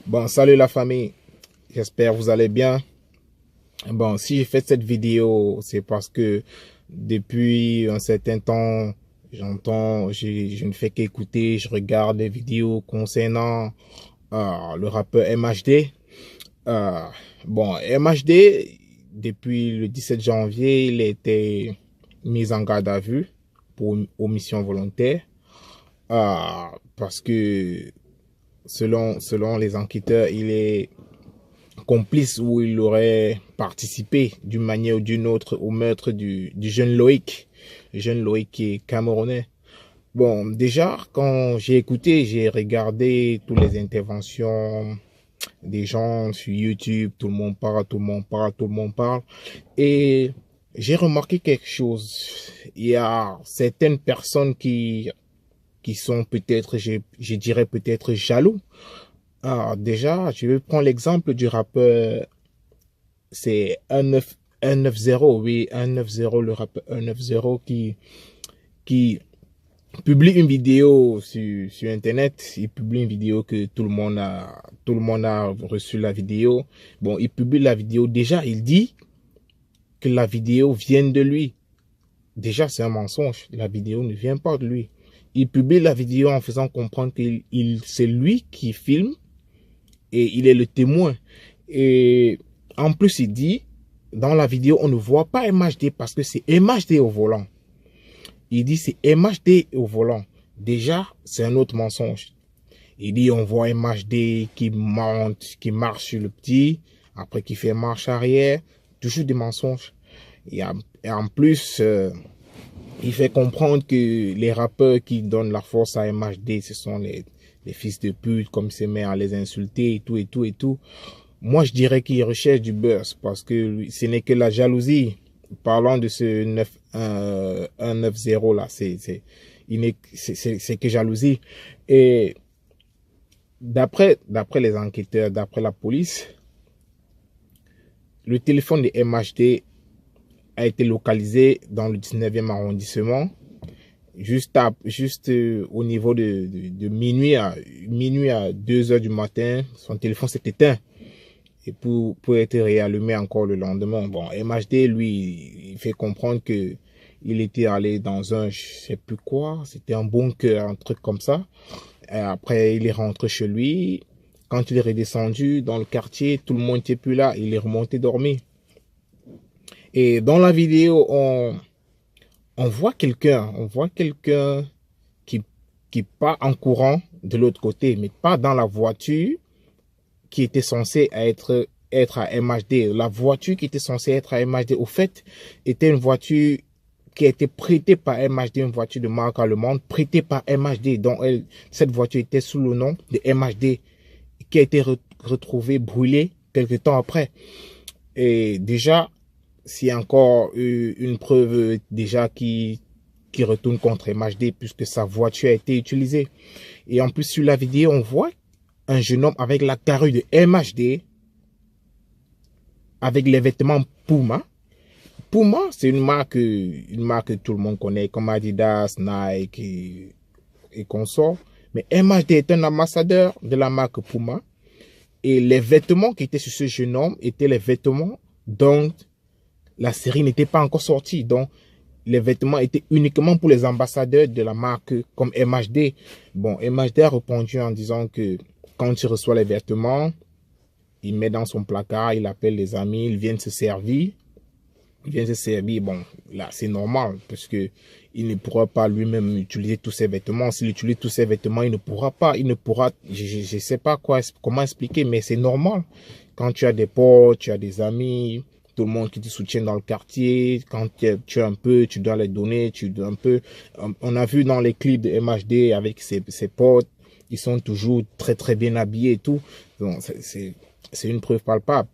Bon, salut la famille, j'espère que vous allez bien. Bon, si j'ai fait cette vidéo, c'est parce que depuis un certain temps, je ne fais qu'écouter, je regarde des vidéos concernant le rappeur MHD. Euh, bon, MHD, depuis le 17 janvier, il a été mis en garde à vue pour omission volontaire. Parce que selon les enquêteurs, il est complice ou il aurait participé d'une manière ou d'une autre au meurtre du jeune Loïc. Le jeune Loïc qui est camerounais. Bon, déjà, quand j'ai écouté, j'ai regardé toutes les interventions des gens sur YouTube, tout le monde parle, tout le monde parle, tout le monde parle. Et j'ai remarqué quelque chose. Il y a certaines personnes qui sont peut-être, je dirais peut-être jaloux. Alors, déjà, je vais prendre l'exemple du rappeur, c'est 190, oui, 190, le rappeur 190 qui publie une vidéo sur Internet. Il publie une vidéo que tout le monde a reçu la vidéo. Bon, il publie la vidéo. Déjà, il dit que la vidéo vient de lui. Déjà, c'est un mensonge. La vidéo ne vient pas de lui. Il publie la vidéo en faisant comprendre que c'est lui qui filme et il est le témoin. Et en plus, il dit, dans la vidéo, on ne voit pas MHD parce que c'est MHD au volant. Il dit, c'est MHD au volant. Déjà, c'est un autre mensonge. Il dit, on voit MHD qui monte, qui marche sur le petit, après qui fait marche arrière. Toujours des mensonges. Et en plus, il fait comprendre que les rappeurs qui donnent la force à MHD, ce sont les fils de pute, comme il se met à les insulter et tout, et tout, et tout. Moi, je dirais qu'il recherche du buzz parce que ce n'est que la jalousie. Parlant de ce 190 là, c'est que jalousie. Et d'après les enquêteurs, d'après la police, le téléphone de MHD a été localisé dans le 19e arrondissement, juste au niveau de minuit à 2 heures du matin. Son téléphone s'est éteint et pour être réallumé encore le lendemain. Bon, MHD, lui, il fait comprendre que il était allé dans un, je sais plus quoi, c'était un bunker, un truc comme ça. Et après, il est rentré chez lui. Quand il est redescendu dans le quartier, tout le monde n'était plus là. Il est remonté dormir. Et dans la vidéo, on voit quelqu'un qui part en courant de l'autre côté, mais pas dans la voiture qui était censée être à MHD. La voiture qui était censée être à MHD, au fait, était une voiture qui a été prêtée par MHD, une voiture de marque allemande, prêtée par MHD. Donc, cette voiture était sous le nom de MHD, qui a été retrouvée brûlée quelques temps après. Et déjà, c'est encore une preuve déjà qui retourne contre MHD, puisque sa voiture a été utilisée. Et en plus, sur la vidéo, on voit un jeune homme avec la carrure de MHD, avec les vêtements Puma. Puma, c'est une marque que tout le monde connaît, comme Adidas, Nike et consorts. Mais MHD est un ambassadeur de la marque Puma. Et les vêtements qui étaient sur ce jeune homme étaient les vêtements dont la série n'était pas encore sortie. Donc, les vêtements étaient uniquement pour les ambassadeurs de la marque comme MHD. Bon, MHD a répondu en disant que quand il reçoit les vêtements, il met dans son placard, il appelle les amis, ils viennent se servir. Bon, là, c'est normal, parce que il ne pourra pas lui-même utiliser tous ses vêtements. S'il utilise tous ses vêtements, il ne pourra, je sais pas comment expliquer, mais c'est normal. Quand tu as des potes, tu as des amis, tout le monde qui te soutient dans le quartier, quand tu as un peu, tu dois les donner, tu dois un peu. On a vu dans les clips de MHD avec ses potes, ils sont toujours très très bien habillés et tout. Donc, c'est une preuve palpable.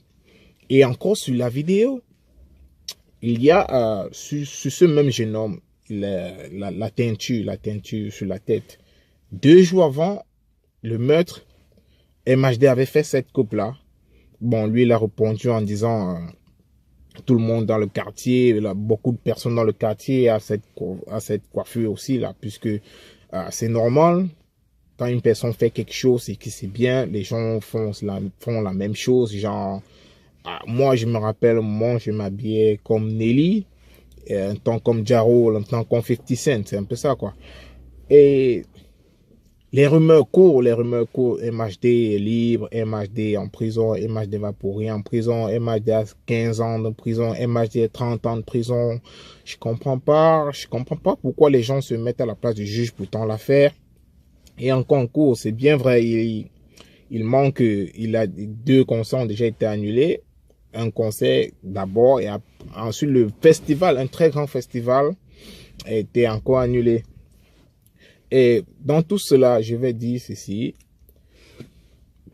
Et encore sur la vidéo, il y a sur ce même jeune homme la teinture sur la tête. 2 jours avant le meurtre, MHD avait fait cette coupe-là. Bon, lui, il a répondu en disant tout le monde dans le quartier, beaucoup de personnes dans le quartier à cette coiffure aussi, là, puisque c'est normal. quand une personne fait quelque chose et que c'est bien, les gens font la même chose. Genre, moi, je me rappelle, moi, je m'habillais comme Nelly, un temps comme Jaro, un temps comme 50 Cent. C'est un peu ça, quoi. Et les rumeurs courent. MHD est libre, MHD en prison, MHD va pour rien en prison, MHD a 15 ans de prison, MHD a 30 ans de prison. Je comprends pas pourquoi les gens se mettent à la place du juge pour tant l'affaire. Et en concours, c'est bien vrai, il manque, il a 2 concerts ont déjà été annulés. Un concert d'abord et ensuite le festival, un très grand festival, a été encore annulé. Et dans tout cela, je vais dire ceci.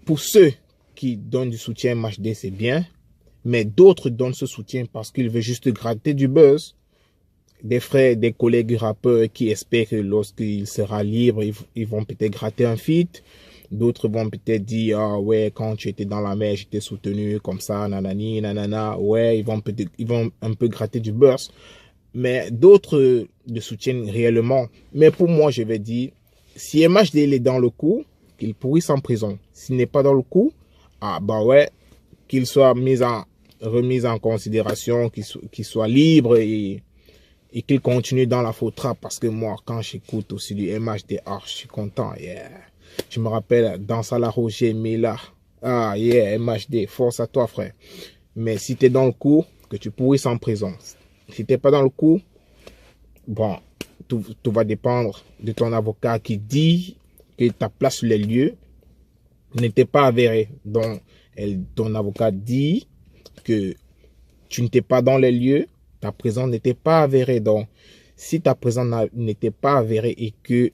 Pour ceux qui donnent du soutien à MHD, c'est bien. Mais d'autres donnent ce soutien parce qu'ils veulent juste gratter du buzz. Des frères, des collègues rappeurs qui espèrent que lorsqu'il sera libre, ils vont peut-être gratter un feat. D'autres vont peut-être dire, ah ouais, quand tu étais dans la mer, j'étais soutenu comme ça, nanani, nanana. Ouais, ils vont un peu gratter du buzz. Mais d'autres le soutiennent réellement. Mais pour moi, je vais dire, si MHD est dans le coup, qu'il pourrisse en prison. S'il n'est pas dans le coup, ah bah ouais, qu'il soit remis en considération, qu'il soit libre et qu'il continue dans la faute rap. Parce que moi, quand j'écoute aussi du MHD, je suis content. Yeah. Je me rappelle dans Salah Roger, Mila. Ah yeah, MHD, force à toi frère. Mais si tu es dans le coup, que tu pourrisses en prison. Si tu n'es pas dans le coup, bon, tout va dépendre de ton avocat qui dit que ta place sur les lieux n'était pas avérée. Donc, ton avocat dit que tu n'étais pas dans les lieux, ta présence n'était pas avérée. Donc, si ta présence n'était pas avérée et que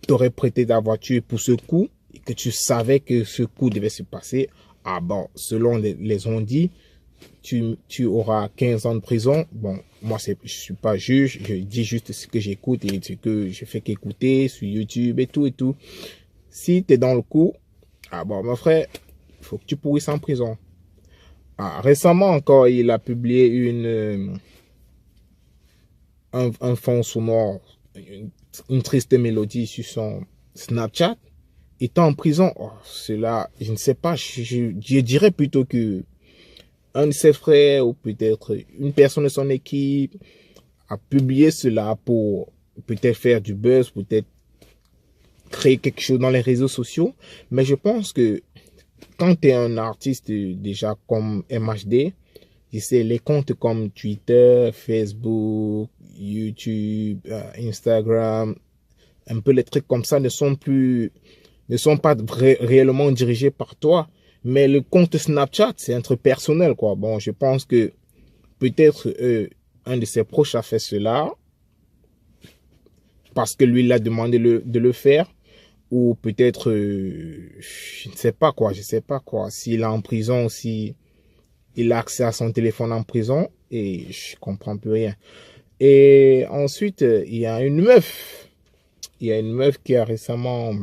tu aurais prêté ta voiture pour ce coup, et que tu savais que ce coup devait se passer, ah bon, selon les on-dit, tu auras 15 ans de prison. Bon, moi, je suis pas juge, je dis juste ce que j'écoute et ce que je fais qu'écouter sur YouTube et tout et tout. Si tu es dans le coup, ah bon, mon frère, il faut que tu pourrisses en prison. Récemment encore, il a publié un fond sonore, une triste mélodie sur son Snapchat. Étant en prison, cela, je ne sais pas, je dirais plutôt que un de ses frères ou peut-être une personne de son équipe a publié cela pour peut-être faire du buzz, peut-être créer quelque chose dans les réseaux sociaux. Mais je pense que quand tu es un artiste déjà comme MHD, tu sais, les comptes comme Twitter, Facebook, YouTube, Instagram, un peu les trucs comme ça ne sont pas réellement dirigés par toi. Mais le compte Snapchat, c'est interpersonnel, quoi. Bon, je pense que peut-être un de ses proches a fait cela parce que lui, il a demandé de le faire. Ou peut-être, je ne sais pas quoi, S'il est en prison, si il a accès à son téléphone en prison, et je comprends plus rien. Et ensuite, il y a une meuf qui a récemment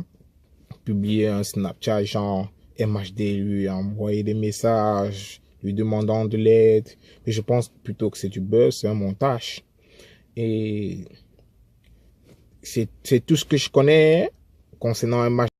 publié un Snapchat, genre MHD lui a envoyé des messages, lui demandant de l'aide. Mais je pense plutôt que c'est du buzz, c'est un montage. Et c'est tout ce que je connais concernant MHD.